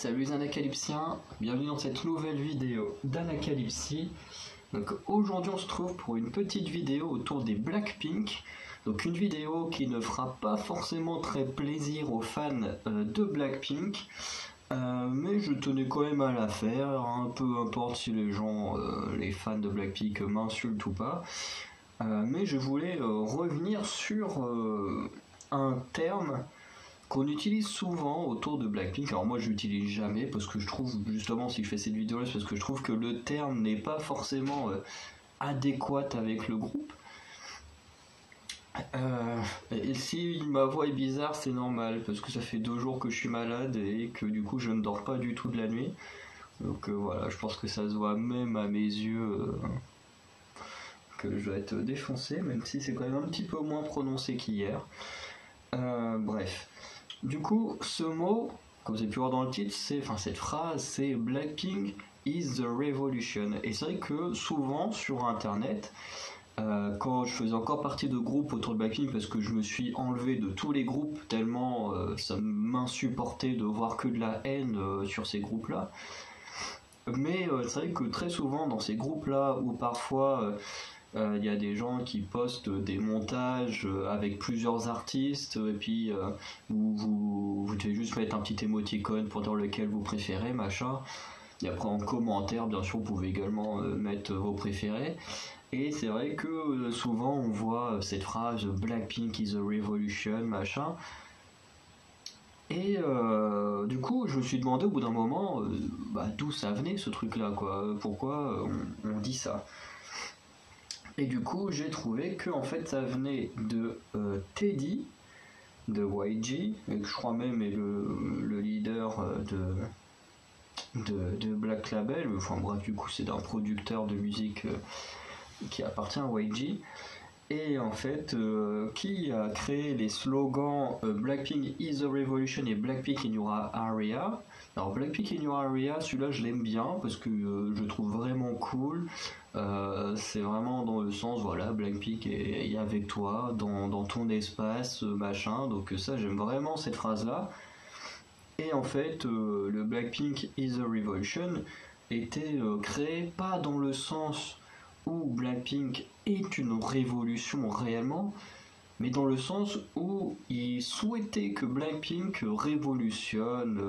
Salut les Anacalypsiens, bienvenue dans cette nouvelle vidéo d'Anacalypsie. Donc aujourd'hui on se trouve pour une petite vidéo autour des Blackpink. Donc une vidéo qui ne fera pas forcément très plaisir aux fans de Blackpink. Mais je tenais quand même à la faire, peu importe si les gens, les fans de Blackpink m'insultent ou pas. Mais je voulais revenir sur un terme qu'on utilise souvent autour de Blackpink. Alors moi je l'utilise jamais parce que je trouve, justement si je fais cette vidéo là, c'est parce que je trouve que le terme n'est pas forcément adéquat avec le groupe. Et si ma voix est bizarre, c'est normal parce que ça fait 2 jours que je suis malade et que du coup je ne dors pas du tout de la nuit. Donc voilà, je pense que ça se voit même à mes yeux que je dois être défoncé, même si c'est quand même un petit peu moins prononcé qu'hier. Bref. Du coup, ce mot, comme vous avez pu voir dans le titre, cette phrase, c'est Blackpink is the revolution. Et c'est vrai que souvent sur internet, quand je faisais encore partie de groupes autour de Blackpink, parce que je me suis enlevé de tous les groupes tellement ça m'insupportait de voir que de la haine sur ces groupes-là. Mais c'est vrai que très souvent dans ces groupes-là, où parfois il y a des gens qui postent des montages avec plusieurs artistes et puis vous devez juste mettre un petit émoticône pour dire lequel vous préférez, machin. Et après en commentaire, bien sûr, vous pouvez également mettre vos préférés. Et c'est vrai que souvent on voit cette phrase Blackpink is a revolution, machin. Et du coup, je me suis demandé au bout d'un moment d'où ça venait ce truc-là, quoi. Pourquoi on dit ça. Et du coup, j'ai trouvé que en fait, ça venait de Teddy, de YG, et que je crois même est le leader de Black Label. Enfin bref, du coup, c'est d'un producteur de musique qui appartient à YG. Et en fait, qui a créé les slogans Blackpink is a revolution et Blackpink in your area. Alors Blackpink in your area, celui-là je l'aime bien parce que je le trouve vraiment cool. C'est vraiment dans le sens, voilà, Blackpink est avec toi, dans ton espace, machin. Donc ça, j'aime vraiment cette phrase-là. Et en fait, le Blackpink is a revolution était créé pas dans le sens où Blackpink est une révolution réellement, mais dans le sens où il souhaitait que Blackpink révolutionne,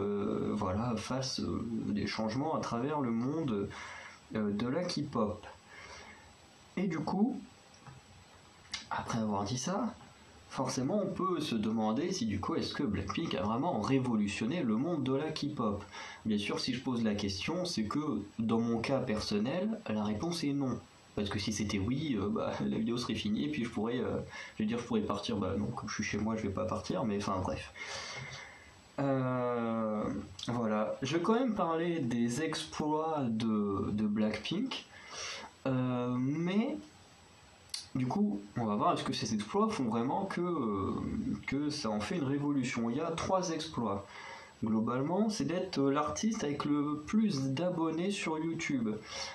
fasse des changements à travers le monde de la K-pop. Et du coup, après avoir dit ça, forcément on peut se demander si du coup est-ce que Blackpink a vraiment révolutionné le monde de la K-pop. Bien sûr, si je pose la question, c'est que dans mon cas personnel, la réponse est non. Parce que si c'était oui, la vidéo serait finie et puis je pourrais partir. Non, comme je suis chez moi, je vais pas partir, mais enfin bref. Voilà. Je vais quand même parler des exploits de Blackpink, mais du coup, on va voir est-ce que ces exploits font vraiment que ça en fait une révolution. Il y a 3 exploits. Globalement, c'est d'être l'artiste avec le plus d'abonnés sur YouTube.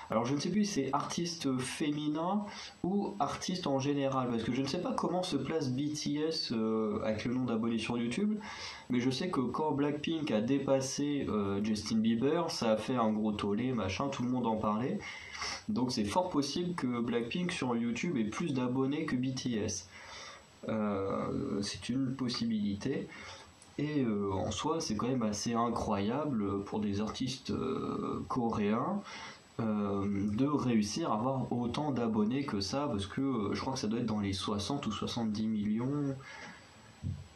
Alors je ne sais plus si c'est artiste féminin ou artiste en général, parce que je ne sais pas comment se place BTS avec le nombre d'abonnés sur YouTube, mais je sais que quand Blackpink a dépassé Justin Bieber, ça a fait un gros tollé, machin, tout le monde en parlait. Donc c'est fort possible que Blackpink sur YouTube ait plus d'abonnés que BTS. C'est une possibilité. Et en soi, c'est quand même assez incroyable pour des artistes coréens de réussir à avoir autant d'abonnés que ça, parce que je crois que ça doit être dans les 60 ou 70 millions.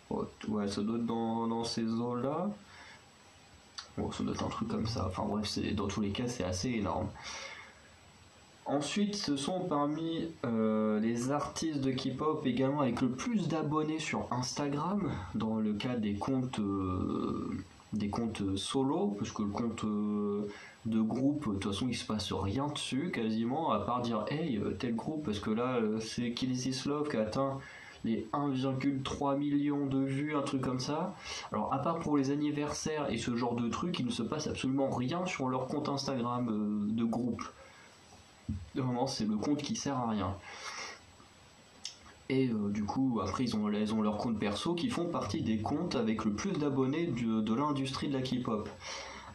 Ouais, ça doit être dans ces eaux-là. Bon, ça doit être un truc comme ça. Enfin bref, dans tous les cas, c'est assez énorme. Ensuite, ce sont parmi les artistes de K-pop également avec le plus d'abonnés sur Instagram, dans le cas des comptes solo, parce que le compte de groupe, de toute façon, il se passe rien dessus quasiment, à part dire hey, tel groupe, parce que là, c'est Kill This Love qui a atteint les 1,3 million de vues, un truc comme ça. Alors, à part pour les anniversaires et ce genre de trucs, il ne se passe absolument rien sur leur compte Instagram de groupe. Vraiment, c'est le compte qui sert à rien. Et du coup, après, ils ont leurs comptes perso qui font partie des comptes avec le plus d'abonnés de l'industrie de la K-pop.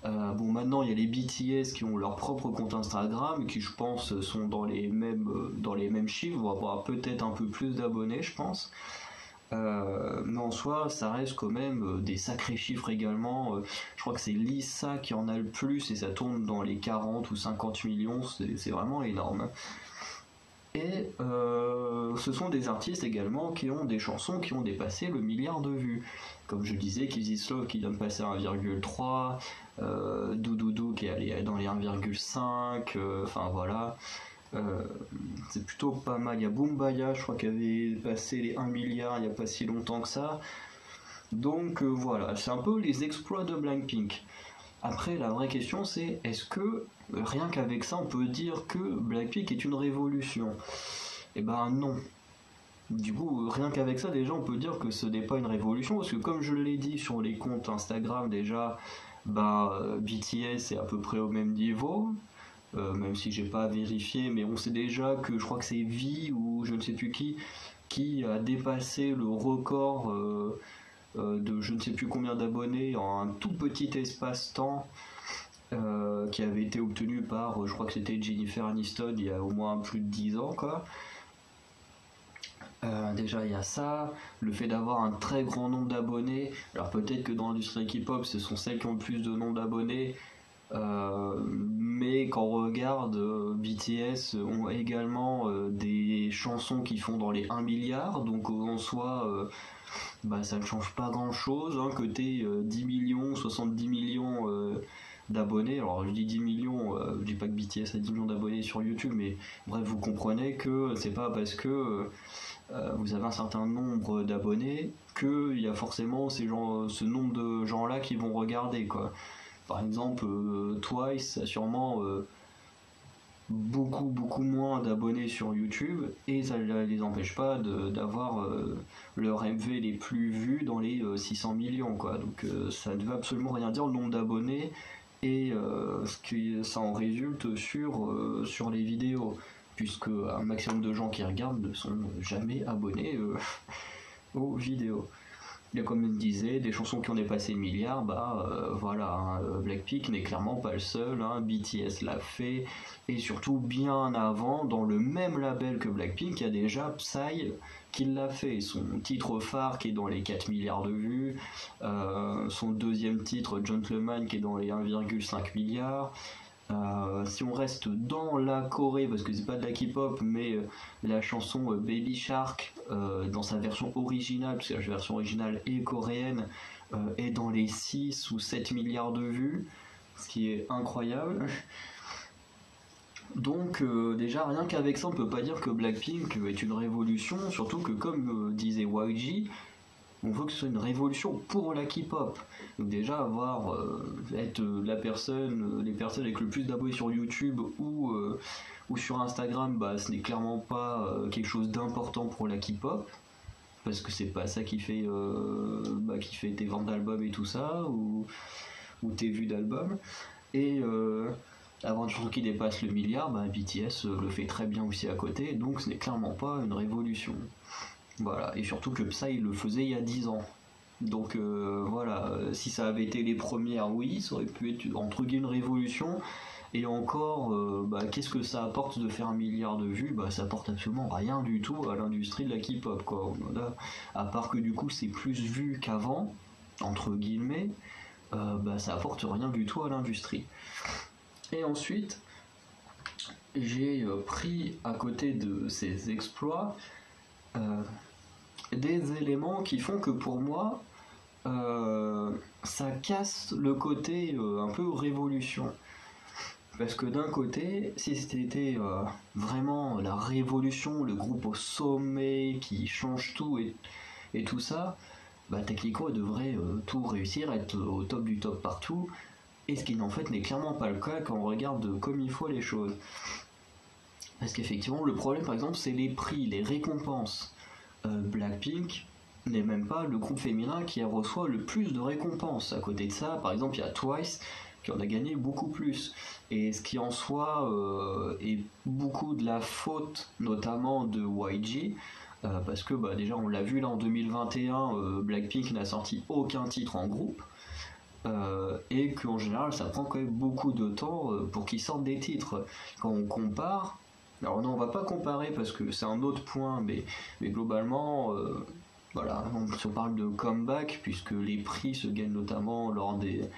Bon, maintenant il y a les BTS qui ont leur propre compte Instagram, qui je pense sont dans les mêmes chiffres, vont avoir peut-être un peu plus d'abonnés, je pense. Mais en soi, ça reste quand même des sacrés chiffres également. Je crois que c'est Lisa qui en a le plus et ça tourne dans les 40 ou 50 millions, c'est vraiment énorme. Et ce sont des artistes également qui ont des chansons qui ont dépassé le milliard de vues. Comme je disais, Kill This Love qui vient de passer à 1,3, Doudoudou qui est allé dans les 1,5, enfin voilà. C'est plutôt pas mal. Il y a Boombaya, je crois, qui avait passé les 1 milliard il n'y a pas si longtemps que ça. Donc voilà, c'est un peu les exploits de Blackpink. Après, la vraie question c'est, est-ce que rien qu'avec ça on peut dire que Blackpink est une révolution? Eh ben non. Du coup, rien qu'avec ça déjà on peut dire que ce n'est pas une révolution, parce que comme je l'ai dit sur les comptes Instagram déjà, BTS est à peu près au même niveau. Même si j'ai pas vérifié, mais on sait déjà que je crois que c'est V ou je ne sais plus qui a dépassé le record de je ne sais plus combien d'abonnés en un tout petit espace-temps qui avait été obtenu par, je crois que c'était Jennifer Aniston il y a au moins plus de 10 ans quoi. Déjà il y a ça, le fait d'avoir un très grand nombre d'abonnés, alors peut-être que dans l'industrie K-pop ce sont celles qui ont le plus de nombre d'abonnés, mais quand on regarde, BTS ont également des chansons qui font dans les 1 milliard, donc en soi ça ne change pas grand chose, hein, côté 10 millions, 70 millions d'abonnés. Alors je dis 10 millions, je dis pas que BTS a 10 millions d'abonnés sur YouTube, mais bref, vous comprenez que c'est pas parce que vous avez un certain nombre d'abonnés qu'il y a forcément ce nombre de gens là qui vont regarder quoi. Par exemple, Twice a sûrement beaucoup moins d'abonnés sur YouTube et ça ne les empêche pas d'avoir leurs MV les plus vus dans les 600 millions quoi. Donc ça ne veut absolument rien dire le nombre d'abonnés et ce que ça en résulte sur les vidéos, puisque un maximum de gens qui regardent ne sont jamais abonnés aux vidéos. Et comme je disais, des chansons qui ont dépassé le milliard, voilà, hein, Blackpink n'est clairement pas le seul, hein, BTS l'a fait, et surtout bien avant, dans le même label que Blackpink, il y a déjà Psy qui l'a fait, son titre phare qui est dans les 4 milliards de vues, son deuxième titre Gentleman qui est dans les 1,5 milliards. Si on reste dans la Corée, parce que c'est pas de la K-pop, mais la chanson Baby Shark dans sa version originale, parce que la version originale est coréenne, est dans les 6 ou 7 milliards de vues, ce qui est incroyable. Donc déjà rien qu'avec ça on peut pas dire que Blackpink est une révolution, surtout que comme disait YG, on veut que ce soit une révolution pour la K-pop. Donc déjà être les personnes avec le plus d'abonnés sur YouTube ou sur Instagram, ce n'est clairement pas quelque chose d'important pour la K-pop, parce que c'est pas ça qui fait tes ventes d'albums et tout ça, ou tes vues d'albums. Et avant une chanson qui dépasse le milliard, BTS le fait très bien aussi à côté, donc ce n'est clairement pas une révolution. Voilà, et surtout que Psy il le faisait il y a 10 ans. Donc voilà, si ça avait été les premières, oui, ça aurait pu être entre guillemets une révolution. Et encore, qu'est-ce que ça apporte de faire 1 milliard de vues? Ça apporte absolument rien du tout à l'industrie de la K-pop, quoi. À part que du coup c'est plus vu qu'avant, entre guillemets, ça apporte rien du tout à l'industrie. Et ensuite, j'ai pris à côté de ces exploits des éléments qui font que pour moi ça casse le côté un peu révolution, parce que d'un côté si c'était vraiment la révolution, le groupe au sommet qui change tout et tout ça, techniquement il devrait tout réussir, être au top du top partout, et ce qui en fait n'est clairement pas le cas quand on regarde comme il faut les choses, parce qu'effectivement le problème par exemple c'est les prix, les récompenses. Blackpink n'est même pas le groupe féminin qui reçoit le plus de récompenses. À côté de ça, par exemple, il y a Twice qui en a gagné beaucoup plus. Et ce qui en soi est beaucoup de la faute, notamment de YG, parce que déjà on l'a vu là en 2021, Blackpink n'a sorti aucun titre en groupe. et qu'en général ça prend quand même beaucoup de temps pour qu'ils sortent des titres. Quand on compare, alors non, on va pas comparer parce que c'est un autre point, mais globalement, voilà, si on parle de comeback, puisque les prix se gagnent notamment lors des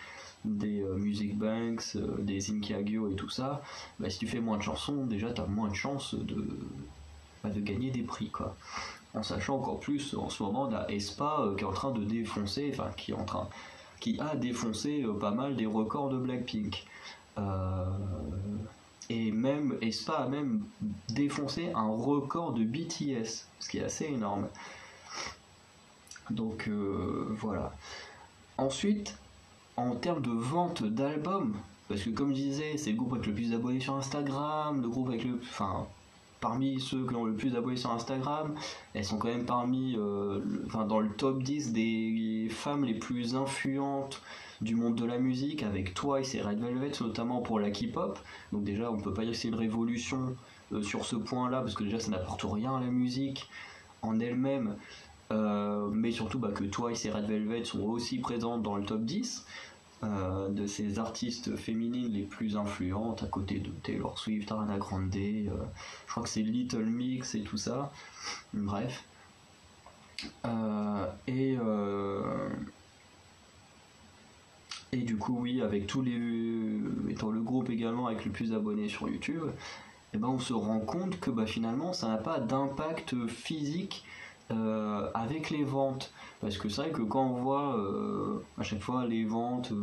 Music Banks, des Zinkagyo et tout ça, bah, si tu fais moins de chansons, déjà tu as moins de chances de gagner des prix, quoi. En sachant encore plus, en ce moment, on a aespa qui est en train de défoncer, enfin qui a défoncé pas mal des records de Blackpink. Et même aespa a même défoncé un record de BTS, ce qui est assez énorme. Donc voilà. Ensuite, en termes de vente d'albums, parce que comme je disais, c'est le groupe avec le plus d'abonnés sur Instagram, le groupe avec le... Enfin, parmi ceux qui ont le plus d'abonnés sur Instagram, elles sont quand même parmi... dans le top 10 des femmes les plus influentes du monde de la musique, avec Twice et Red Velvet, notamment pour la K-pop. Donc déjà, on peut pas dire que c'est une révolution sur ce point-là, parce que déjà, ça n'apporte rien à la musique en elle-même. Mais surtout que Twice et Red Velvet sont aussi présentes dans le top 10 de ces artistes féminines les plus influentes, à côté de Taylor Swift, Ariana Grande, je crois que c'est Little Mix et tout ça, bref. Et du coup, oui, avec tous les... étant le groupe également avec le plus d'abonnés sur YouTube, et on se rend compte que finalement ça n'a pas d'impact physique avec les ventes, parce que c'est vrai que quand on voit à chaque fois les ventes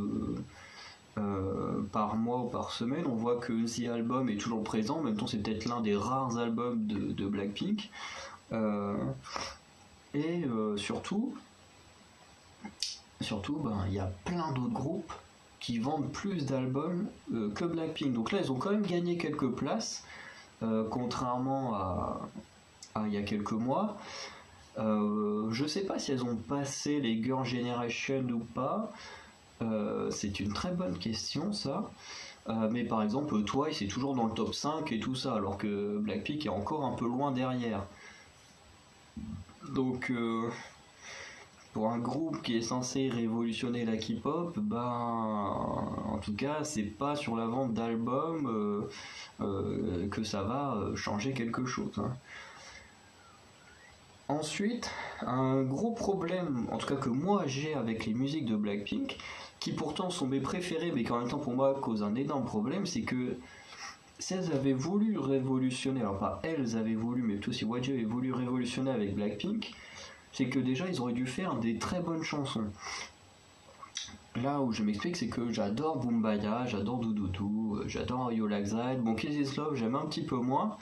par mois ou par semaine, on voit que The Album est toujours présent, en même temps c'est peut-être l'un des rares albums de Blackpink, et surtout il y a plein d'autres groupes qui vendent plus d'albums que Blackpink, donc là ils ont quand même gagné quelques places, contrairement à il y a quelques mois. Je sais pas si elles ont passé les Girl Generation ou pas. C'est une très bonne question, ça. Mais par exemple, Twice est toujours dans le top 5 et tout ça, alors que Blackpink est encore un peu loin derrière. Donc, pour un groupe qui est censé révolutionner la K-pop, en tout cas, c'est pas sur la vente d'albums que ça va changer quelque chose, hein. Ensuite, un gros problème, en tout cas que moi j'ai avec les musiques de Blackpink, qui pourtant sont mes préférées, mais qui en même temps pour moi causent un énorme problème, c'est que si elles avaient voulu révolutionner, alors pas elles avaient voulu, mais plutôt si YG avait voulu révolutionner avec Blackpink, c'est que déjà ils auraient dû faire des très bonnes chansons. Là où je m'explique, c'est que j'adore Boombaya, j'adore Doudou, j'adore You Like That, bon Kiss Is Love j'aime un petit peu moins,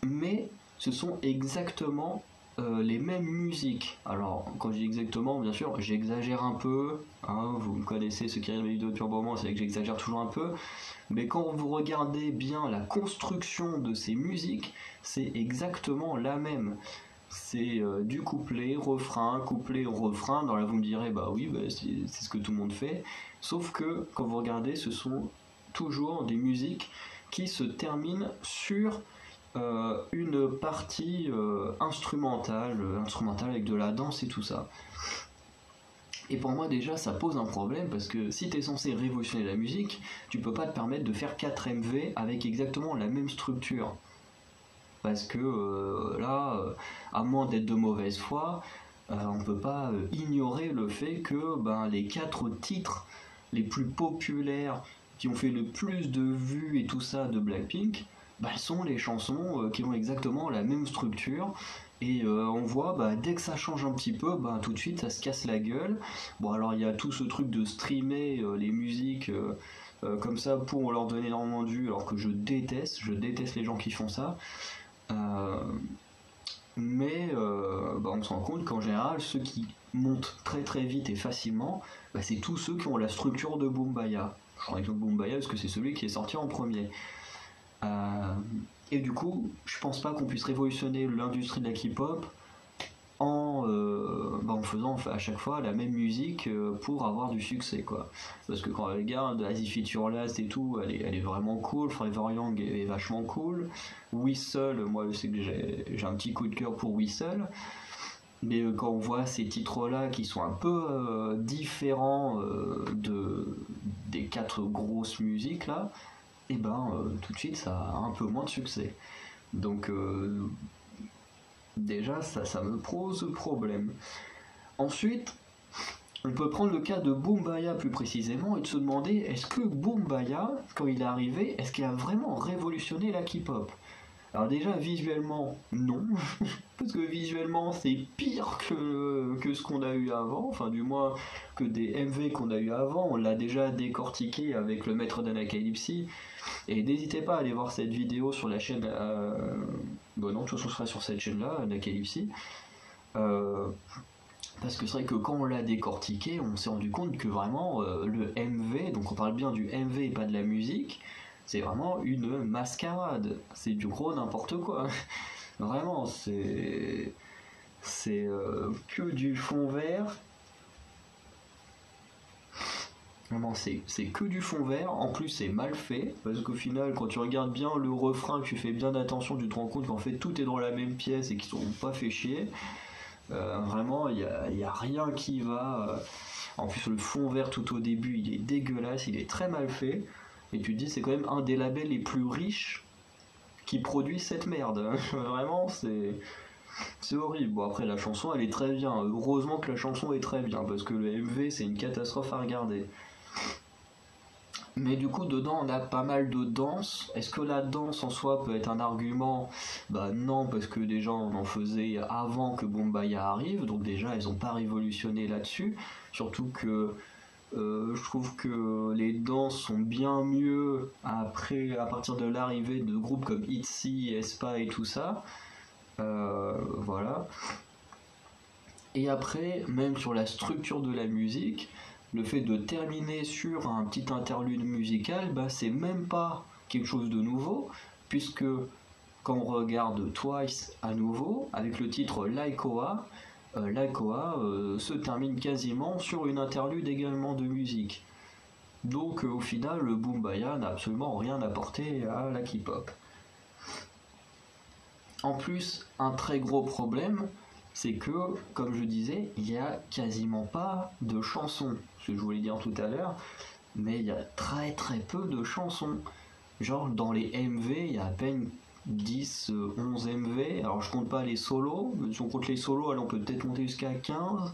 mais ce sont exactement les mêmes musiques. Alors, quand je dis exactement, bien sûr, j'exagère un peu, hein, vous me connaissez, ceux qui regardent mes vidéos depuis un moment, c'est que j'exagère toujours un peu, mais quand vous regardez bien la construction de ces musiques, c'est exactement la même. C'est du couplet, refrain, dans là vous me direz, oui, c'est ce que tout le monde fait, sauf que quand vous regardez, ce sont toujours des musiques qui se terminent sur une partie instrumentale avec de la danse et tout ça. Et pour moi déjà ça pose un problème, parce que si t'es censé révolutionner la musique, tu peux pas te permettre de faire 4 MV avec exactement la même structure. Parce que là, à moins d'être de mauvaise foi, on peut pas ignorer le fait que les 4 titres les plus populaires qui ont fait le plus de vues et tout ça de Blackpink, sont les chansons qui ont exactement la même structure, et on voit dès que ça change un petit peu, tout de suite ça se casse la gueule. Bon, alors il y a tout ce truc de streamer les musiques comme ça pour leur donner énormément de vues, alors que je déteste les gens qui font ça. Mais on se rend compte qu'en général ceux qui montent très très vite et facilement, c'est tous ceux qui ont la structure de Boombaya. Je prends l'exemple de Boombaya parce que c'est celui qui est sorti en premier. Et du coup, je pense pas qu'on puisse révolutionner l'industrie de la K-pop en faisant à chaque fois la même musique pour avoir du succès, quoi. Parce que quand on regarde As If It Your Last et tout, elle est vraiment cool. Forever Young est vachement cool. Whistle, moi je sais que j'ai un petit coup de cœur pour Whistle. Mais quand on voit ces titres-là qui sont un peu différents des quatre grosses musiques là, et ben tout de suite ça a un peu moins de succès. Donc déjà ça me pose problème. Ensuite, on peut prendre le cas de Boombaya plus précisément et de se demander est-ce que Boombaya, quand il est arrivé, est-ce qu'il a vraiment révolutionné la K-pop? Alors déjà visuellement non, parce que visuellement c'est pire que ce qu'on a eu avant, enfin du moins que des MV qu'on a eu avant, on l'a déjà décortiqué avec le maître d'Anacalypsy, et n'hésitez pas à aller voir cette vidéo sur la chaîne, bon non de toute façon ce sera sur cette chaîne là, Anacalypsy, parce que c'est vrai que quand on l'a décortiqué, on s'est rendu compte que vraiment le MV, donc on parle bien du MV et pas de la musique, c'est vraiment une mascarade, c'est du gros n'importe quoi. Vraiment, c'est que du fond vert. Vraiment, c'est que du fond vert. En plus, c'est mal fait parce qu'au final, quand tu regardes bien le refrain, que tu fais bien attention, tu te rends compte qu'en fait tout est dans la même pièce et qu'ils sont pas fait chier. Vraiment, il y a rien qui va. En plus, le fond vert tout au début, il est dégueulasse, il est très mal fait. Et tu te dis, c'est quand même un des labels les plus riches qui produit cette merde. Vraiment, c'est horrible. Bon, après, la chanson, elle est très bien. Heureusement que la chanson est très bien, parce que le MV, c'est une catastrophe à regarder. Mais du coup, dedans, on a pas mal de danse. Est-ce que la danse en soi peut être un argument? Bah non, parce que des gens en faisaient avant que Bombaya arrive, donc déjà, ils n'ont pas révolutionné là-dessus. Surtout que je trouve que les danses sont bien mieux après, à partir de l'arrivée de groupes comme ITZY, aespa et tout ça. Voilà. Et après, même sur la structure de la musique, le fait de terminer sur un petit interlude musical, bah, c'est même pas quelque chose de nouveau, puisque quand on regarde Twice à nouveau, avec le titre Laikoa, Laikoa se termine quasiment sur une interlude également de musique. Donc au final, le Boombaya n'a absolument rien apporté à la K-pop. En plus, un très gros problème, c'est que, comme je disais, il n'y a quasiment pas de chansons. Ce que je voulais dire tout à l'heure, mais il y a très très peu de chansons. Genre dans les MV, il y a à peine 10, 11 MV. Alors je compte pas les solos. Si on compte les solos, alors on peut peut-être monter jusqu'à 15.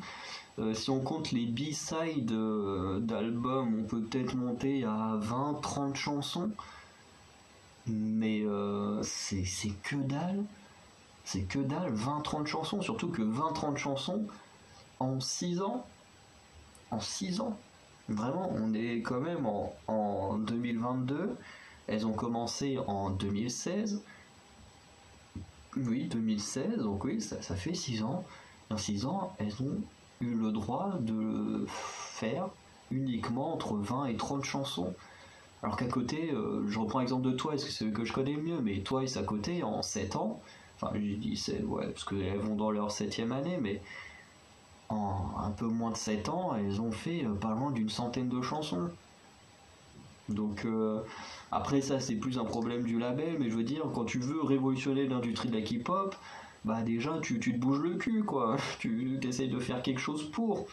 Si on compte les B-sides d'albums, on peut peut-être monter à 20, 30 chansons. Mais c'est que dalle. C'est que dalle, 20-30 chansons. Surtout que 20-30 chansons en 6 ans. En 6 ans. Vraiment, on est quand même en 2022. Elles ont commencé en 2016. Oui, 2016, donc oui, ça fait 6 ans. En 6 ans, elles ont eu le droit de faire uniquement entre 20 et 30 chansons. Alors qu'à côté, je reprends l'exemple de Twice, c'est ce que je connais le mieux, mais Twice à côté, en 7 ans, enfin j'ai dit ouais, parce qu'elles vont dans leur 7ème année, mais en un peu moins de 7 ans, elles ont fait pas loin d'une centaine de chansons. Donc après ça c'est plus un problème du label, mais je veux dire quand tu veux révolutionner l'industrie de la K-pop, bah déjà tu te bouges le cul quoi, tu essayes de faire quelque chose pour.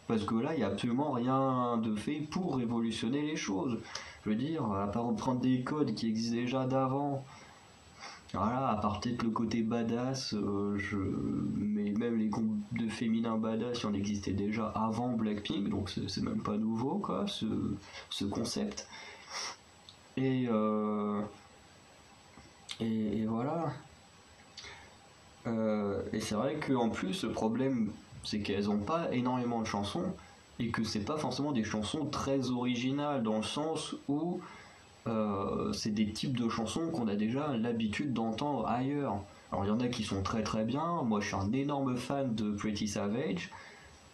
Parce que là il n'y a absolument rien de fait pour révolutionner les choses. Je veux dire, à part reprendre des codes qui existent déjà d'avant, voilà, à part peut-être le côté badass, mais même les groupes de féminins badass, il en existait déjà avant Blackpink, donc c'est même pas nouveau, quoi, ce concept. Et, et voilà. Et c'est vrai qu'en plus, le problème, c'est qu'elles n'ont pas énormément de chansons, et que c'est pas forcément des chansons très originales, dans le sens où c'est des types de chansons qu'on a déjà l'habitude d'entendre ailleurs. Alors il y en a qui sont très très bien, moi je suis un énorme fan de Pretty Savage,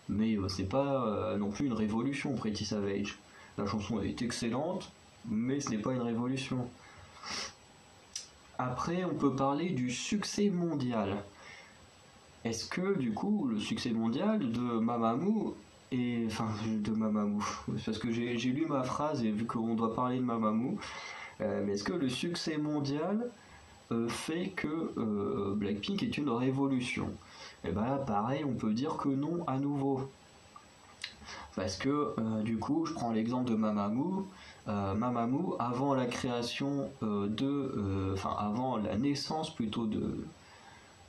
mais c'est pas non plus une révolution Pretty Savage. La chanson est excellente, mais ce n'est pas une révolution. Après on peut parler du succès mondial. Est-ce que du coup le succès mondial de Mamamoo enfin de Mamamoo, parce que j'ai lu ma phrase et vu qu'on doit parler de Mamamoo, mais est-ce que le succès mondial fait que Blackpink est une révolution? Et ben là pareil, on peut dire que non à nouveau. Parce que du coup, je prends l'exemple de Mamamoo. Mamamoo, avant la création avant la naissance plutôt de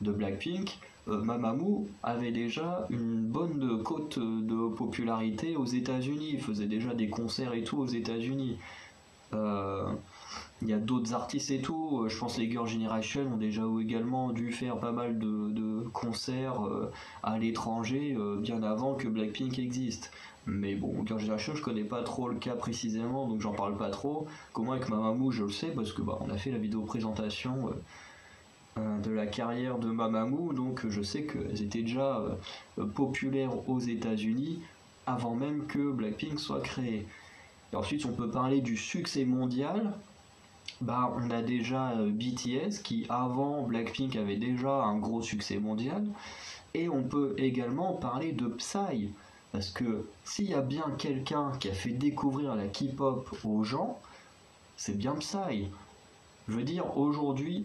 Blackpink, Mamamoo avait déjà une bonne cote de popularité aux États-Unis. Il faisait déjà des concerts et tout aux États-Unis. Il y a d'autres artistes et tout. Je pense que les Girl Generation ont déjà également dû faire pas mal de concerts à l'étranger bien avant que Blackpink existe. Mais bon, Girl Generation, je connais pas trop le cas précisément, donc j'en parle pas trop. Comment avec Mamamoo, je le sais parce que on a fait la vidéo présentation de la carrière de Mamamoo, donc je sais qu'elles étaient déjà populaires aux États-Unis avant même que Blackpink soit créé. Et ensuite, on peut parler du succès mondial. On a déjà BTS qui avant Blackpink avait déjà un gros succès mondial, et on peut également parler de Psy, parce que s'il y a bien quelqu'un qui a fait découvrir la K-pop aux gens, c'est bien Psy. Je veux dire, aujourd'hui,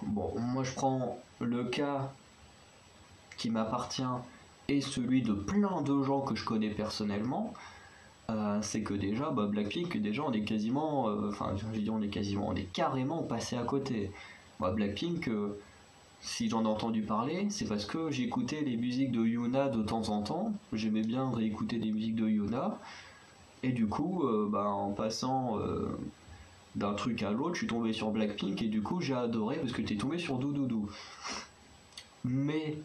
moi je prends le cas qui m'appartient et celui de plein de gens que je connais personnellement. C'est que déjà Blackpink, déjà on est quasiment on est carrément passé à côté. Blackpink, si j'en ai entendu parler, c'est parce que j'écoutais les musiques de Yuna de temps en temps. J'aimais bien réécouter des musiques de Yuna, et du coup en passant d'un truc à l'autre, je suis tombé sur Blackpink, et du coup j'ai adoré parce que t'es tombé sur Doudoudou. Mais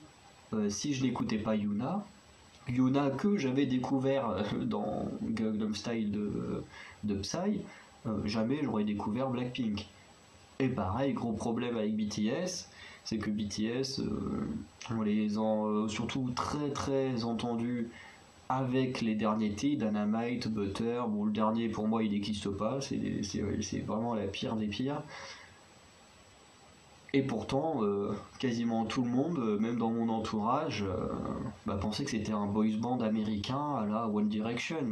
si je n'écoutais pas Yuna que j'avais découvert dans Gangnam Style de Psy, jamais j'aurais découvert Blackpink. Et pareil, gros problème avec BTS, c'est que BTS, on les a surtout très très entendus avec les derniers titres, Dynamite, Butter. Bon, le dernier pour moi il n'existe pas, c'est vraiment la pire des pires. Et pourtant, quasiment tout le monde, même dans mon entourage, pensait que c'était un boys band américain à la One Direction.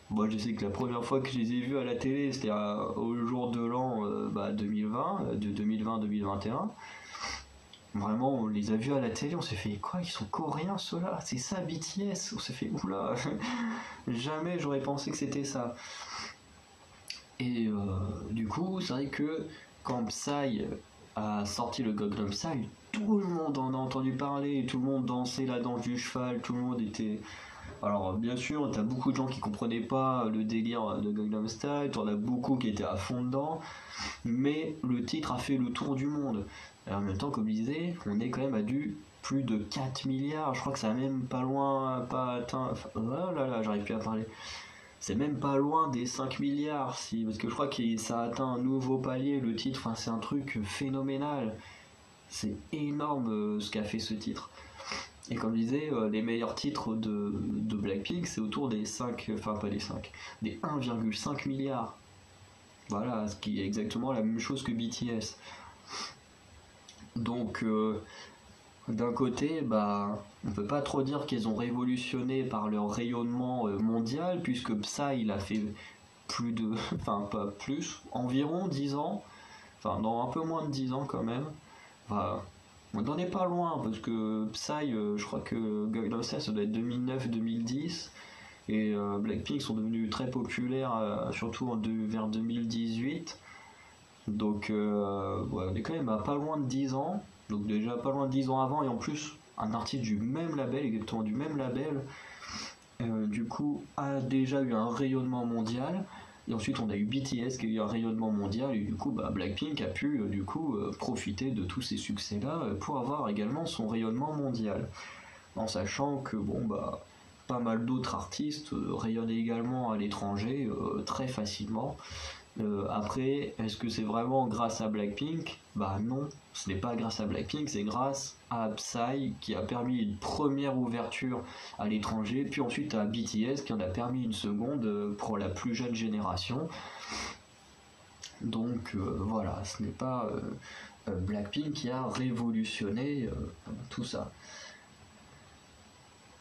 Moi, je sais que la première fois que je les ai vus à la télé, c'était au jour de l'an 2020, de 2020-2021. Vraiment, on les a vus à la télé, on s'est fait quoi, ils sont coréens ceux-là, c'est ça BTS. On s'est fait oula, jamais j'aurais pensé que c'était ça. Et du coup, c'est vrai que quand Psy a sorti le Gangnam Style, tout le monde en a entendu parler, tout le monde dansait la danse du cheval, tout le monde était... Alors bien sûr, t'as beaucoup de gens qui comprenaient pas le délire de Gangnam Style, t'en as beaucoup qui étaient à fond dedans, mais le titre a fait le tour du monde. Et en même temps, comme je disais, on est quand même à du plus de 4 milliards, je crois que ça a même pas loin, pas atteint... oh là là, j'arrive plus à parler. C'est même pas loin des 5 milliards, parce que je crois que ça a atteint un nouveau palier, le titre, c'est un truc phénoménal. C'est énorme ce qu'a fait ce titre. Et comme je disais, les meilleurs titres de Blackpink, c'est autour des 5, pas des 5, des 1,5 milliards. Voilà, ce qui est exactement la même chose que BTS. Donc, d'un côté, on peut pas trop dire qu'ils ont révolutionné par leur rayonnement mondial, puisque Psy il a fait plus de, pas plus, environ 10 ans, dans un peu moins de 10 ans quand même. On n'en est pas loin, parce que Psy, je crois que Gangnam Style ça doit être 2009-2010, et Blackpink sont devenus très populaires, surtout vers 2018. Donc on est quand même à pas loin de 10 ans. Donc déjà pas loin de 10 ans avant, et en plus un artiste du même label, exactement du même label, du coup a déjà eu un rayonnement mondial. Et ensuite on a eu BTS qui a eu un rayonnement mondial, et du coup Blackpink a pu profiter de tous ces succès là pour avoir également son rayonnement mondial, en sachant que pas mal d'autres artistes rayonnent également à l'étranger très facilement. Après, est-ce que c'est vraiment grâce à Blackpink? Non, ce n'est pas grâce à Blackpink, c'est grâce à Psy qui a permis une première ouverture à l'étranger, puis ensuite à BTS qui en a permis une seconde pour la plus jeune génération. Donc voilà, ce n'est pas Blackpink qui a révolutionné tout ça.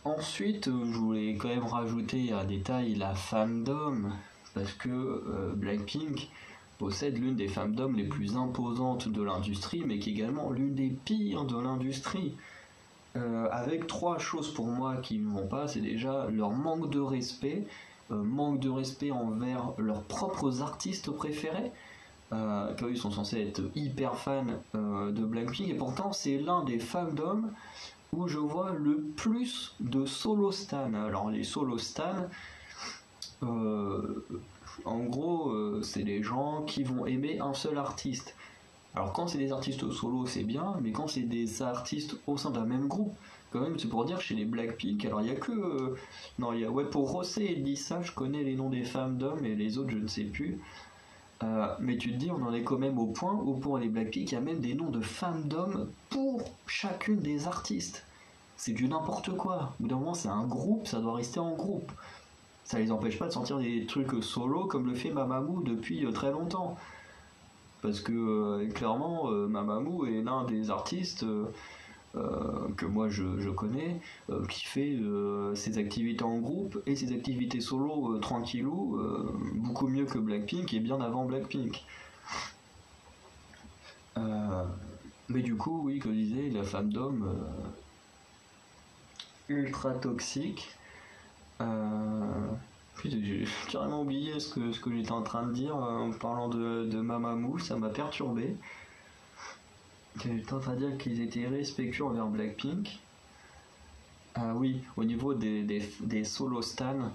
Ensuite, je voulais quand même rajouter un détail, la fandom, parce que Blackpink, possède l'une des femmes-dom les plus imposantes de l'industrie, mais qui est également l'une des pires de l'industrie. Avec 3 choses pour moi qui ne vont pas, c'est déjà leur manque de respect envers leurs propres artistes préférés, car ils sont censés être hyper fans de Blackpink, et pourtant c'est l'un des fandoms où je vois le plus de solo stan. Alors les solo stan, en gros, c'est des gens qui vont aimer un seul artiste. Alors quand c'est des artistes solo, c'est bien, mais quand c'est des artistes au sein d'un même groupe, quand même, c'est pour dire chez les Blackpink, alors il y a que... non, il y a... Ouais, pour Rosé et Lisa, je connais les noms des femmes d'hommes, et les autres, je ne sais plus. Mais tu te dis, on en est quand même au point où pour les Blackpink, il y a même des noms de femmes d'hommes pour chacune des artistes. C'est du n'importe quoi. Au bout d'un moment, c'est un groupe, ça doit rester en groupe. Ça les empêche pas de sortir des trucs solo comme le fait Mamamoo depuis très longtemps. Parce que clairement, Mamamoo est l'un des artistes que moi je connais, qui fait ses activités en groupe et ses activités solo tranquillou, beaucoup mieux que Blackpink et bien avant Blackpink. Mais du coup, oui, comme je disais, la femme d'homme ultra toxique. Putain, j'ai carrément oublié ce que j'étais en train de dire en parlant de Mamamoo, ça m'a perturbé. J'étais en train de dire qu'ils étaient irrespectueux envers Blackpink. Ah oui, au niveau des solo stans,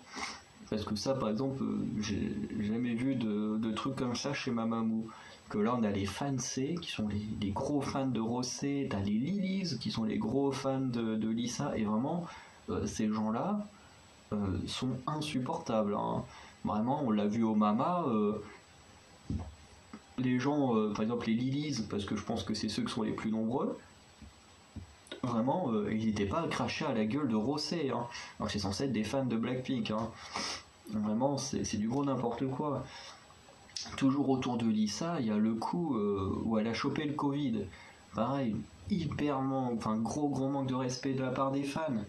parce que ça par exemple, j'ai jamais vu de trucs comme ça chez Mamamoo. Que là on a les fans C qui sont les gros fans de Rosé, t'as les Lilies qui sont les gros fans de Lisa, et vraiment ces gens-là sont insupportables, hein. Vraiment, on l'a vu au Mama, les gens, par exemple les Lilies, parce que je pense que c'est ceux qui sont les plus nombreux, vraiment, ils n'étaient pas à cracher à la gueule de Rosé, hein, alors que c'est censé être des fans de Blackpink, hein. Vraiment, c'est du gros n'importe quoi. Toujours autour de Lisa, il y a le coup où elle a chopé le Covid. Pareil, gros manque de respect de la part des fans.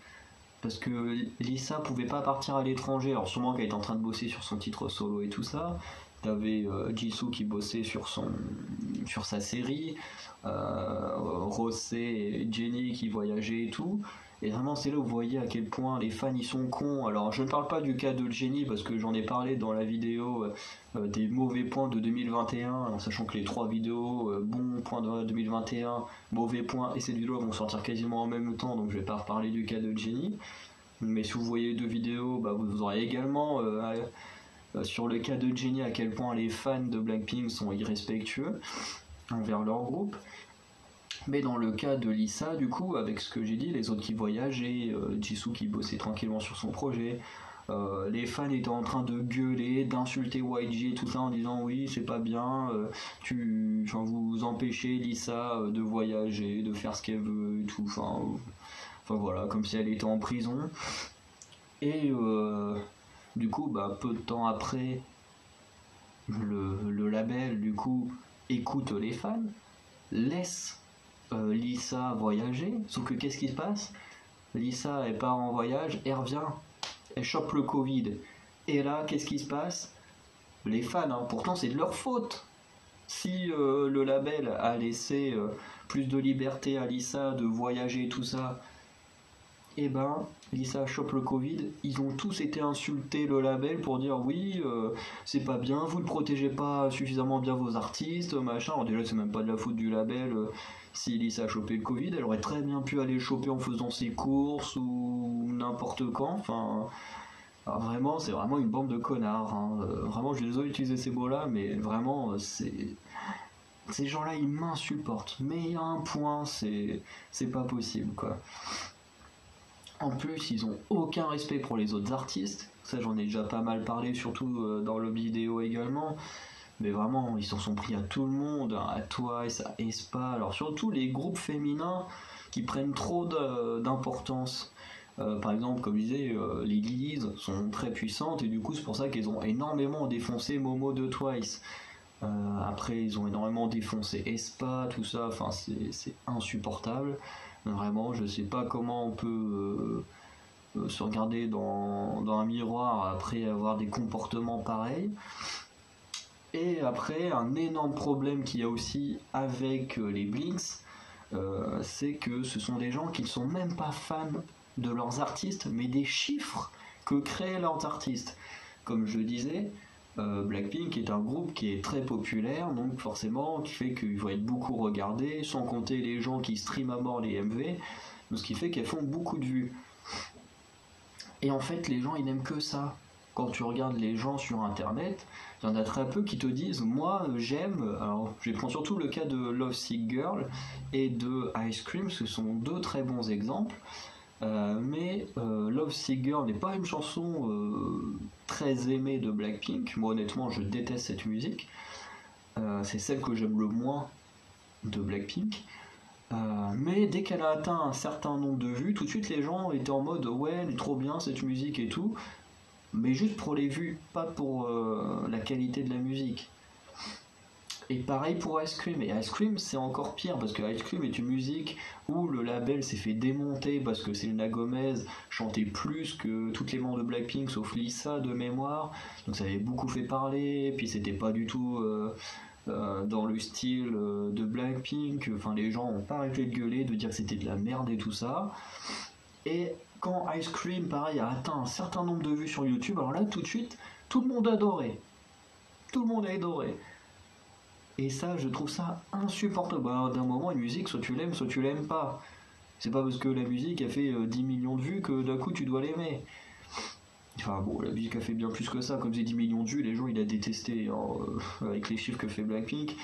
Parce que Lisa pouvait pas partir à l'étranger, alors sûrement qu'elle est en train de bosser sur son titre solo et tout ça. T'avais Jisoo qui bossait sur sa série, Rosé et Jennie qui voyageaient et tout. Et vraiment, c'est là où vous voyez à quel point les fans ils sont cons. Alors, je ne parle pas du cas de Jennie parce que j'en ai parlé dans la vidéo des mauvais points de 2021, en sachant que les 3 vidéos, bons points de 2021, mauvais points et cette vidéo vont sortir quasiment en même temps, donc je vais pas reparler du cas de Jennie. Mais si vous voyez les 2 vidéos, bah, vous aurez également sur le cas de Jennie à quel point les fans de Blackpink sont irrespectueux envers leur groupe. Mais dans le cas de Lisa, du coup, avec ce que j'ai dit, les autres qui voyageaient, Jisoo qui bossait tranquillement sur son projet, les fans étaient en train de gueuler, d'insulter YG et tout ça en disant oui, c'est pas bien, vous empêchez Lisa de voyager, de faire ce qu'elle veut et tout, enfin voilà, comme si elle était en prison. Et du coup, bah, peu de temps après, le label, du coup, écoute les fans, laisse Lisa voyager, sauf que qu'est-ce qui se passe? Lisa elle part en voyage, elle revient, elle chope le Covid, et là qu'est-ce qui se passe? Les fans, hein, pourtant c'est de leur faute. Si le label a laissé plus de liberté à Lisa de voyager et tout ça, et ben Lisa chope le Covid, ils ont tous été insultés le label pour dire oui, c'est pas bien, vous ne protégez pas suffisamment bien vos artistes, machin. Alors déjà c'est même pas de la faute du label. Si Lisa a chopé le Covid, elle aurait très bien pu aller le choper en faisant ses courses ou n'importe quand. Enfin, vraiment, c'est vraiment une bande de connards, hein. Vraiment, je suis désolé d'utiliser ces mots-là, mais vraiment, ces gens-là, ils m'insupportent. Mais à un point, c'est pas possible, quoi. En plus, ils ont aucun respect pour les autres artistes. Ça, j'en ai déjà pas mal parlé, surtout dans le vidéo également. Mais vraiment, ils s'en sont pris à tout le monde, à Twice, à aespa. Alors surtout les groupes féminins qui prennent trop d'importance. Par exemple, comme je disais, les Lilies sont très puissantes et du coup c'est pour ça qu'elles ont énormément défoncé Momo de Twice. Après, ils ont énormément défoncé aespa, tout ça. Enfin, c'est insupportable. Vraiment, je sais pas comment on peut se regarder dans un miroir après avoir des comportements pareils. Et après, un énorme problème qu'il y a aussi avec les Blinks, c'est que ce sont des gens qui ne sont même pas fans de leurs artistes, mais des chiffres que créent leurs artistes. Comme je le disais, Blackpink est un groupe qui est très populaire, donc forcément, qui fait qu'ils vont être beaucoup regardés, sans compter les gens qui streament à mort les MV, donc ce qui fait qu'elles font beaucoup de vues. Et en fait, les gens, ils n'aiment que ça. Quand tu regardes les gens sur internet, il y en a très peu qui te disent moi j'aime. Alors je prends surtout le cas de Love Sick Girl et de Ice Cream, ce sont deux très bons exemples. Mais Love Sick Girl n'est pas une chanson très aimée de Blackpink. Moi honnêtement je déteste cette musique. C'est celle que j'aime le moins de Blackpink. Mais dès qu'elle a atteint un certain nombre de vues, tout de suite les gens étaient en mode ouais elle est trop bien cette musique et tout. Mais juste pour les vues, pas pour la qualité de la musique. Et pareil pour Ice Cream. Et Ice Cream, c'est encore pire parce que Ice Cream est une musique où le label s'est fait démonter parce que Selena Gomez chantait plus que toutes les membres de Blackpink sauf Lisa de mémoire. Donc ça avait beaucoup fait parler. Puis c'était pas du tout dans le style de Blackpink. Enfin, les gens ont pas arrêté de gueuler, de dire que c'était de la merde et tout ça. Et quand Ice Cream, pareil, a atteint un certain nombre de vues sur YouTube, alors là, tout de suite, tout le monde adorait. Tout le monde a adoré. Et ça, je trouve ça insupportable. Alors, d'un moment, une musique, soit tu l'aimes pas. C'est pas parce que la musique a fait 10 millions de vues que d'un coup tu dois l'aimer. Enfin bon, la musique a fait bien plus que ça. Comme c'est 10 millions de vues, les gens ils a détesté avec les chiffres que fait Blackpink.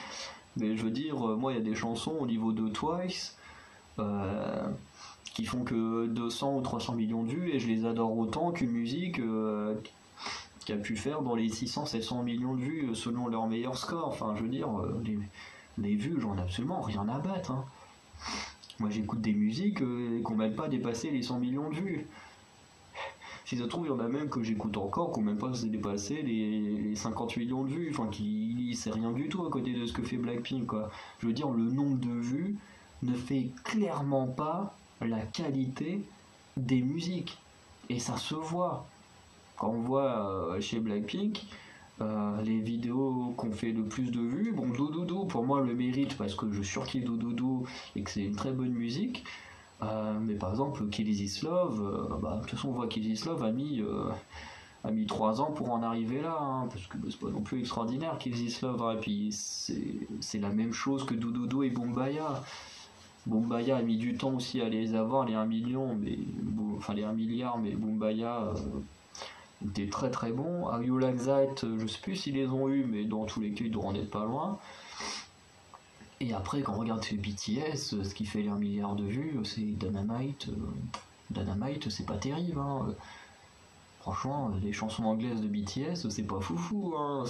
Mais je veux dire, moi il y a des chansons au niveau de Twice qui font que 200 ou 300 millions de vues et je les adore autant qu'une musique qui a pu faire dans les 600-700 millions de vues selon leur meilleur score. Enfin, je veux dire, les vues, j'en ai absolument rien à battre. Hein. Moi, j'écoute des musiques qui n'ont même pas dépassé les 100 millions de vues. Si ça se trouve, il y en a même que j'écoute encore qui n'ont même pas dépassé les 50 millions de vues. Enfin, c'est rien du tout à côté de ce que fait Blackpink, quoi. Je veux dire, le nombre de vues ne fait clairement pas la qualité des musiques. Et ça se voit. Quand on voit chez Blackpink, les vidéos qu'on fait le plus de vues, bon, Doudoudou, pour moi, le mérite parce que je surkiffe Doudoudou et que c'est une très bonne musique. Mais par exemple, Kill This Love, de toute façon, on voit Kill This Love a mis 3 ans pour en arriver là, hein, parce que c'est pas non plus extraordinaire Kill This Love, hein, et puis c'est la même chose que Doudoudou et Bombaya. Bombaya a mis du temps aussi à les avoir, les 1 million, enfin les 1 milliard, mais Bombaya était très très bon. Are You Like That, je sais plus s'ils les ont eu, mais dans tous les cas, ils doivent en être pas loin. Et après, quand on regarde BTS, ce qui fait les 1 milliard de vues, c'est Dynamite. Dynamite, c'est pas terrible. Hein. Franchement, les chansons anglaises de BTS, c'est pas foufou. Hein.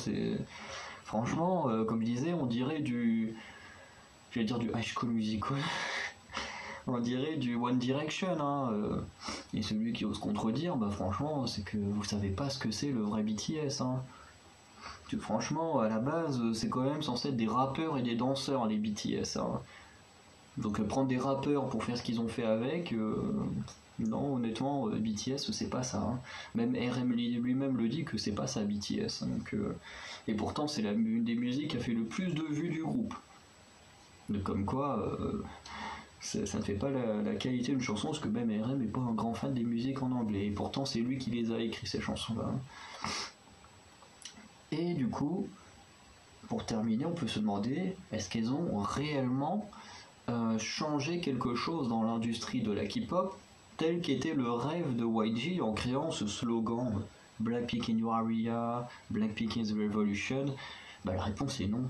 Franchement, comme je disais, on dirait j'allais dire du High School Musical. On dirait du One Direction. Hein. Et celui qui ose contredire, franchement, c'est que vous savez pas ce que c'est le vrai BTS. Hein. Franchement, à la base, c'est quand même censé être des rappeurs et des danseurs, les BTS. Hein. Donc prendre des rappeurs pour faire ce qu'ils ont fait avec, non, honnêtement, BTS, c'est pas ça. Hein. Même RM lui-même le dit que c'est pas ça, BTS. Hein. Donc, et pourtant, c'est une des musiques qui a fait le plus de vues du groupe. Donc, comme quoi, ça ne fait pas la qualité d'une chanson, parce que même RM n'est pas un grand fan des musiques en anglais. Et pourtant, c'est lui qui les a écrits, ces chansons-là. Hein. Et du coup, pour terminer, on peut se demander, est-ce qu'elles ont réellement changé quelque chose dans l'industrie de la K-pop, tel qu'était le rêve de YG en créant ce slogan Blackpink in your area, Blackpink in the revolution? La réponse est non.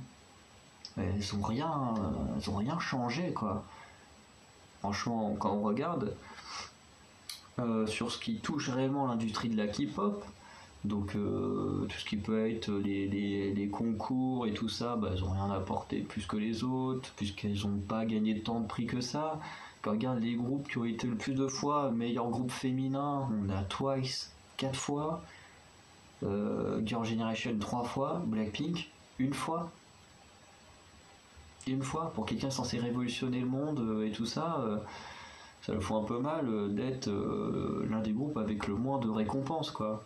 Elles ont rien changé, quoi. Franchement, quand on regarde sur ce qui touche réellement l'industrie de la K-pop, donc tout ce qui peut être les concours et tout ça, elles n'ont rien apporté plus que les autres, puisqu'elles n'ont pas gagné tant de prix que ça. Quand on regarde les groupes qui ont été le plus de fois meilleur groupe féminin, on a Twice 4 fois, Girl Generation 3 fois, Blackpink 1 fois. 1 fois, pour quelqu'un censé révolutionner le monde et tout ça, ça le fout un peu mal d'être l'un des groupes avec le moins de récompenses, quoi.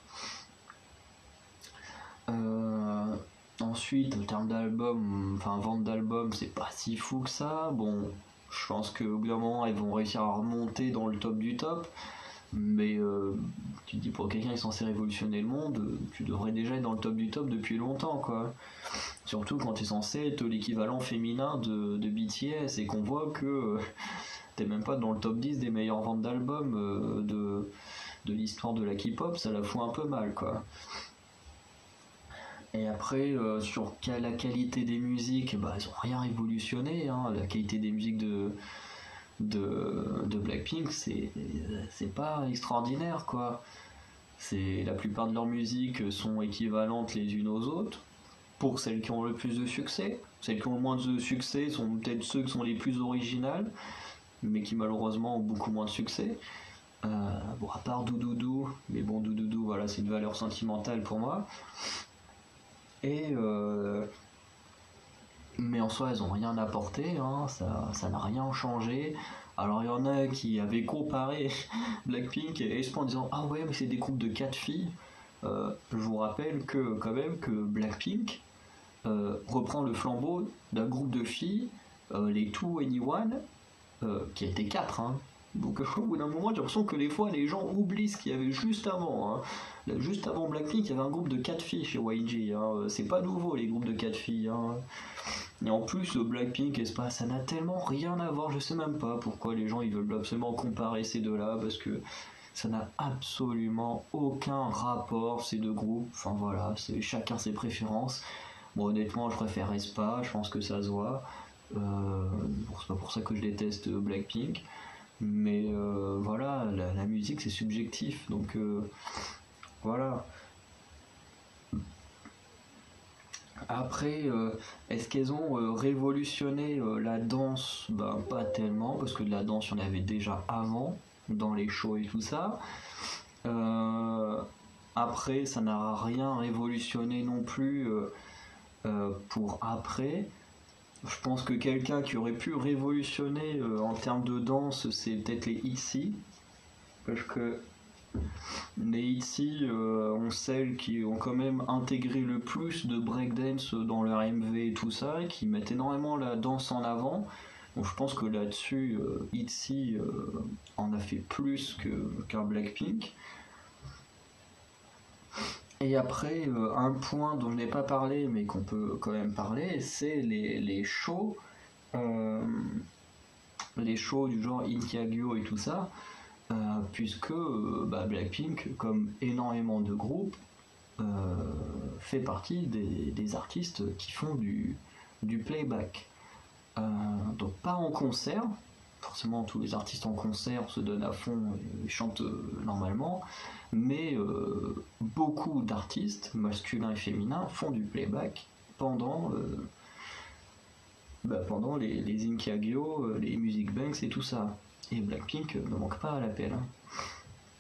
suite, en termes d'albums, enfin vente d'albums, c'est pas si fou que ça. Bon, je pense qu'au bout d'un moment, ils vont réussir à remonter dans le top du top. Mais tu te dis, pour quelqu'un qui est censé révolutionner le monde, tu devrais déjà être dans le top du top depuis longtemps, quoi. Surtout quand tu es censé être l'équivalent féminin de BTS et qu'on voit que t'es même pas dans le top 10 des meilleures ventes d'albums de l'histoire de la K-pop, ça la fout un peu mal, quoi. Et après, sur la qualité des musiques, bah, ils ont rien révolutionné, hein. La qualité des musiques de Blackpink, c'est pas extraordinaire, quoi. La plupart de leurs musiques sont équivalentes les unes aux autres. Pour celles qui ont le plus de succès, celles qui ont le moins de succès sont peut-être ceux qui sont les plus originales, mais qui malheureusement ont beaucoup moins de succès. Bon, à part Doudoudou, mais bon, Doudoudou, voilà, c'est une valeur sentimentale pour moi. Et mais en soi, elles ont rien apporté, hein, ça n'a rien changé. Alors il y en a qui avaient comparé Blackpink et Aespa en disant ah ouais, mais c'est des groupes de 4 filles. Je vous rappelle que quand même que Blackpink reprend le flambeau d'un groupe de filles, les 2NE1, qui étaient 4, hein. Donc au bout d'un moment, j'ai l'impression que des fois les gens oublient ce qu'il y avait juste avant, hein. Juste avant Blackpink, il y avait un groupe de 4 filles chez YG, hein. C'est pas nouveau les groupes de 4 filles, hein. Et en plus, Blackpink, Aespa, ça n'a tellement rien à voir, je sais même pas pourquoi les gens ils veulent absolument comparer ces deux-là, parce que ça n'a absolument aucun rapport ces deux groupes. Enfin voilà, c'est chacun ses préférences. Bon, honnêtement, je préfère Aespa, je pense que ça se voit. C'est pas pour ça que je déteste Blackpink. Mais voilà, la musique c'est subjectif, donc voilà. Après, est-ce qu'elles ont révolutionné la danse? Ben, pas tellement, parce que de la danse, il y en avait déjà avant, dans les shows et tout ça. Après, ça n'a rien révolutionné non plus pour après. Je pense que quelqu'un qui aurait pu révolutionner en termes de danse, c'est peut-être les ITZY, parce que les ITZY ont celles qui ont quand même intégré le plus de breakdance dans leur MV et tout ça, et qui mettent énormément la danse en avant. Donc je pense que là-dessus, ITZY en a fait plus qu'un Blackpink. Et après, un point dont je n'ai pas parlé, mais qu'on peut quand même parler, c'est les shows. Les shows du genre Inkiagyo et tout ça, puisque Blackpink, comme énormément de groupes, fait partie des artistes qui font du playback. Donc pas en concert, forcément tous les artistes en concert se donnent à fond et chantent normalement, mais beaucoup d'artistes, masculins et féminins, font du playback pendant les Inkiagyo, les Music Banks et tout ça. Et Blackpink ne manque pas à l'appel, hein.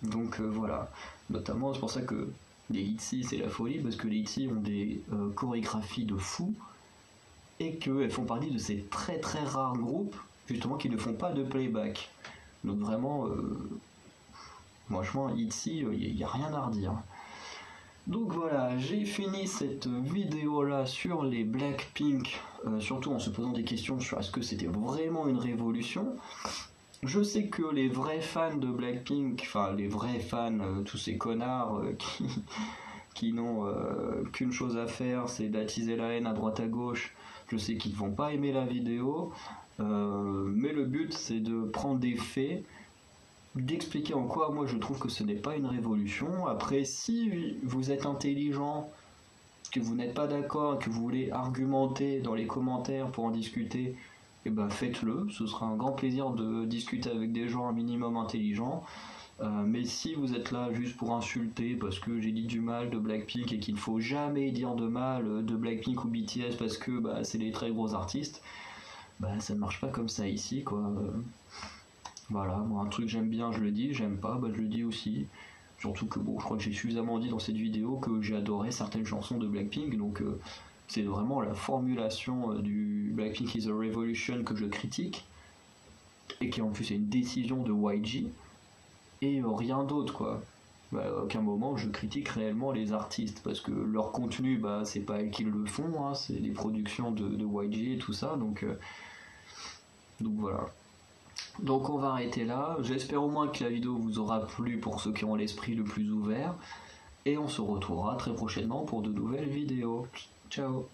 Donc voilà, notamment c'est pour ça que les ITZY c'est la folie, parce que les ITZY ont des chorégraphies de fou, et qu'elles font partie de ces très très rares groupes justement qui ne font pas de playback. Donc vraiment, franchement, ITZY, il n'y a rien à redire. Donc voilà, j'ai fini cette vidéo là sur les Blackpink, surtout en se posant des questions sur est-ce que c'était vraiment une révolution. Je sais que les vrais fans de Blackpink, enfin les vrais fans, tous ces connards qui n'ont qu'une chose à faire, c'est d'attiser la haine à droite à gauche, je sais qu'ils ne vont pas aimer la vidéo, mais le but c'est de prendre des faits, d'expliquer en quoi moi je trouve que ce n'est pas une révolution. Après, si vous êtes intelligent, que vous n'êtes pas d'accord, que vous voulez argumenter dans les commentaires pour en discuter, et ben faites-le, ce sera un grand plaisir de discuter avec des gens un minimum intelligents. Mais si vous êtes là juste pour insulter parce que j'ai dit du mal de Blackpink et qu'il ne faut jamais dire de mal de Blackpink ou BTS parce que c'est des très gros artistes, ça ne marche pas comme ça ici, quoi. Voilà, moi un truc j'aime bien je le dis, j'aime pas, je le dis aussi. Surtout que je crois que j'ai suffisamment dit dans cette vidéo que j'ai adoré certaines chansons de Blackpink, donc c'est vraiment la formulation du Blackpink is a Revolution que je critique, et qui en plus est une décision de YG, et rien d'autre, quoi. à aucun moment je critique réellement les artistes, parce que leur contenu, c'est pas elles qui le font, hein, c'est des productions de YG et tout ça, donc voilà. Donc on va arrêter là, j'espère au moins que la vidéo vous aura plu pour ceux qui ont l'esprit le plus ouvert, et on se retrouvera très prochainement pour de nouvelles vidéos. Ciao.